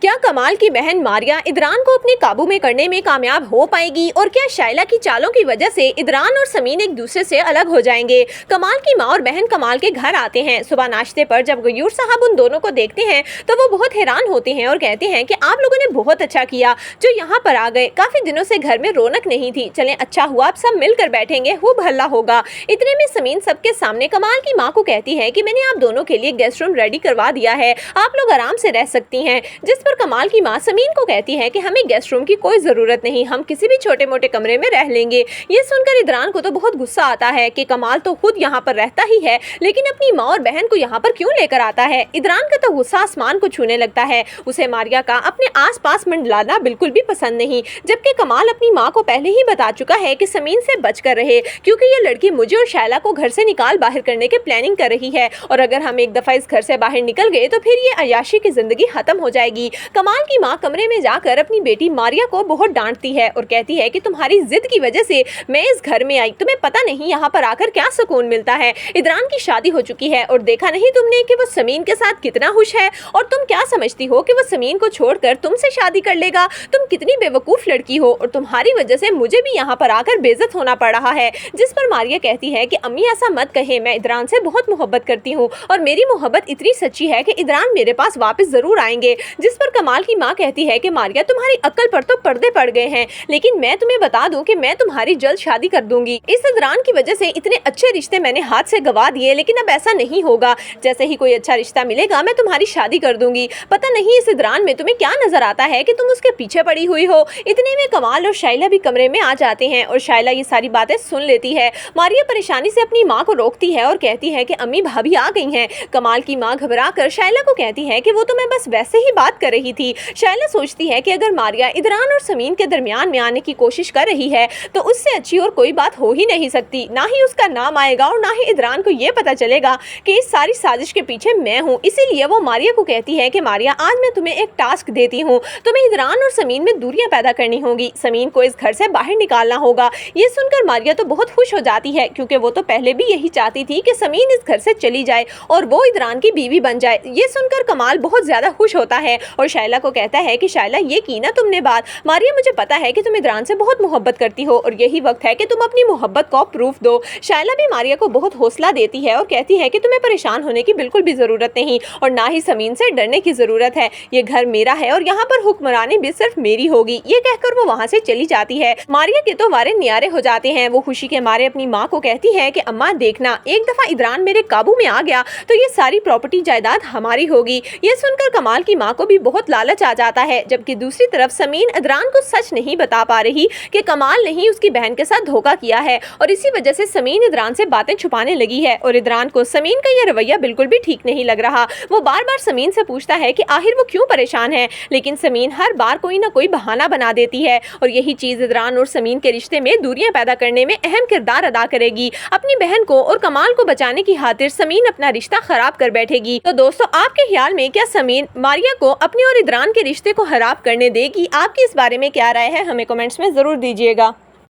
क्या कमाल की बहन मारिया इदरान को अपने काबू में करने में कामयाब हो पाएगी और क्या शाइला की चालों की वजह से इदरान और समीन एक दूसरे से अलग हो जाएंगे। कमाल की माँ और बहन कमाल के घर आते हैं। सुबह नाश्ते पर जब गयूर साहब उन दोनों को देखते हैं तो वो बहुत हैरान होते हैं और कहते हैं कि आप लोगों ने बहुत अच्छा किया जो यहाँ पर आ गए। काफी दिनों से घर में रौनक नहीं थी, चलें अच्छा हुआ आप सब मिलकर बैठेंगे, खूब हल्ला होगा। इतने में समीन सबके सामने कमाल की माँ को कहती है कि मैंने आप दोनों के लिए गेस्ट रूम रेडी करवा दिया है, आप लोग आराम से रह सकती हैं। जिस पर कमाल की माँ समीन को कहती है कि हमें गेस्ट रूम की कोई जरूरत नहीं, हम किसी भी छोटे मोटे कमरे में रह लेंगे। ये सुनकर इदरान को तो बहुत गुस्सा आता है कि कमाल तो खुद यहाँ पर रहता ही है, लेकिन अपनी माँ और बहन को यहाँ पर क्यों लेकर आता है। इदरान का तो गुस्सा आसमान को छूने लगता है। उसे मारिया का अपने आस पास मंडलाना बिल्कुल भी पसंद नहीं, जबकि कमाल अपनी माँ को पहले ही बता चुका है कि समीन से बच कर रहे, क्योंकि ये लड़की मुझे और शाइला को घर से निकाल बाहर करने की प्लानिंग कर रही है, और अगर हम एक दफा इस घर से बाहर निकल गए तो फिर ये अयाशी की जिंदगी खत्म हो जाएगी। कमाल की माँ कमरे में जाकर अपनी बेटी मारिया को बहुत डांटती है और कहती है कि तुम्हारी जिद की वजह से मैं इस घर में आई, तुम्हें पता नहीं यहाँ पर आकर क्या सुकून मिलता है। इदरान की शादी हो चुकी है और देखा नहीं तुमने कि वो समीन के साथ कितना खुश है, और तुम क्या समझती हो कि वो समीन को छोड़कर तुमसे शादी कर लेगा। तुम कितनी बेवकूफ लड़की हो, और तुम्हारी वजह से मुझे भी यहाँ पर आकर बेइज्जत होना पड़ रहा है। जिस पर मारिया कहती है कि अम्मी ऐसा मत कहे, मैं इदरान से बहुत मोहब्बत करती हूँ और मेरी मोहब्बत इतनी सच्ची है कि इदरान मेरे पास वापस जरूर आएंगे। जिस पर कमाल की माँ कहती है कि मारिया तुम्हारी अक्ल पर तो पर्दे पड़ गए हैं, लेकिन मैं तुम्हें बता दूं कि मैं तुम्हारी जल्द शादी कर दूंगी। इस इदरान की वजह से इतने अच्छे रिश्ते मैंने हाथ से गवा दिए, लेकिन अब ऐसा नहीं होगा, जैसे ही कोई अच्छा रिश्ता मिलेगा मैं तुम्हारी शादी कर दूंगी। पता नहीं इस इदरान में तुम्हें क्या नजर आता है कि तुम उसके पीछे पड़ी हुई हो। इतने में कमाल और शाइला भी कमरे में आ जाते हैं और शाइला ये सारी बातें सुन लेती है। मारिया परेशानी से अपनी माँ को रोकती है और कहती है कि अम्मी भाभी आ गई हैं। कमाल की माँ घबरा कर शाइला को कहती है कि वो तो मैं बस वैसे ही बात कर रही थी। शाइला सोचती है कि अगर मारिया इदरान और समीन के दरमियान में आने की कोशिश कर रही है तो उससे अच्छी और कोई बात हो ही नहीं सकती। ना ही उसका नाम आएगा और ना ही इदरान को ये पता चलेगा कि इस सारी साजिश के पीछे मैं हूँ। इसीलिए वो मारिया को कहती है कि मारिया आज मैं तुम्हें एक टास्क देती हूँ, तुम्हें इदरान और समीन में दूरियां पैदा करनी होगी, समीन को इस घर से बाहर निकालना होगा। ये सुनकर मारिया तो बहुत खुश हो जाती है, क्योंकि वो तो पहले भी यही चाहती थी कि समीन इस घर से चली जाए और वो इदरान की बीवी बन जाए। ये सुनकर कमाल बहुत ज्यादा खुश होता है और शाइला को कहता है कि शाइला ये की ना तुमने बात, मारिया मुझे पता है कि तुम इदरान से बहुत मोहब्बत करती हो और यही वक्त है कि तुम अपनी मोहब्बत को प्रूफ दो। शाइला भी मारिया को बहुत हौसला देती है और कहती है कि तुम्हें परेशान होने की बिल्कुल भी जरूरत नहीं और ना ही समीन से डरने की जरूरत है। ये घर मेरा है और यहाँ पर हुक्मरानी भी सिर्फ मेरी होगी। ये कहकर वो वहाँ से चली जाती है। मारिया के तो वारे न्यारे हो जाते हैं। वो खुशी के मारे अपनी माँ को कहती है कि अम्मा देखना, एक दफा इदरान मेरे काबू में आ गया तो ये सारी प्रॉपर्टी जायदाद हमारी होगी। ये सुनकर कमाल की माँ को भी बहुत लालच आ जाता है, जबकि दूसरी तरफ समीन इदरान को सच नहीं बता पा रही कि कमाल ने ही उसकी बहन के साथ धोखा किया है और इसी वजह से समीन इदरान से बातें छुपाने लगी है और इदरान को समीन का यह रवैया बिल्कुल भी ठीक नहीं लग रहा। वो बार बार समीन से पूछता है कि आखिर वो क्यों परेशान है, लेकिन समीन हर बार कोई ना कोई बहाना बना देती है और यही चीज इदरान और समीन के रिश्ते में दूरियां पैदा करने में अहम किरदार अदा करेगी। अपनी बहन को और कमाल को बचाने की खातिर समीन अपना रिश्ता खराब कर बैठेगी। तो दोस्तों, आपके ख्याल में क्या समीन मारिया को अपने और इदरान के रिश्ते को खराब करने देगी? आपकी इस बारे में क्या राय है, हमें कमेंट्स में जरूर दीजिएगा।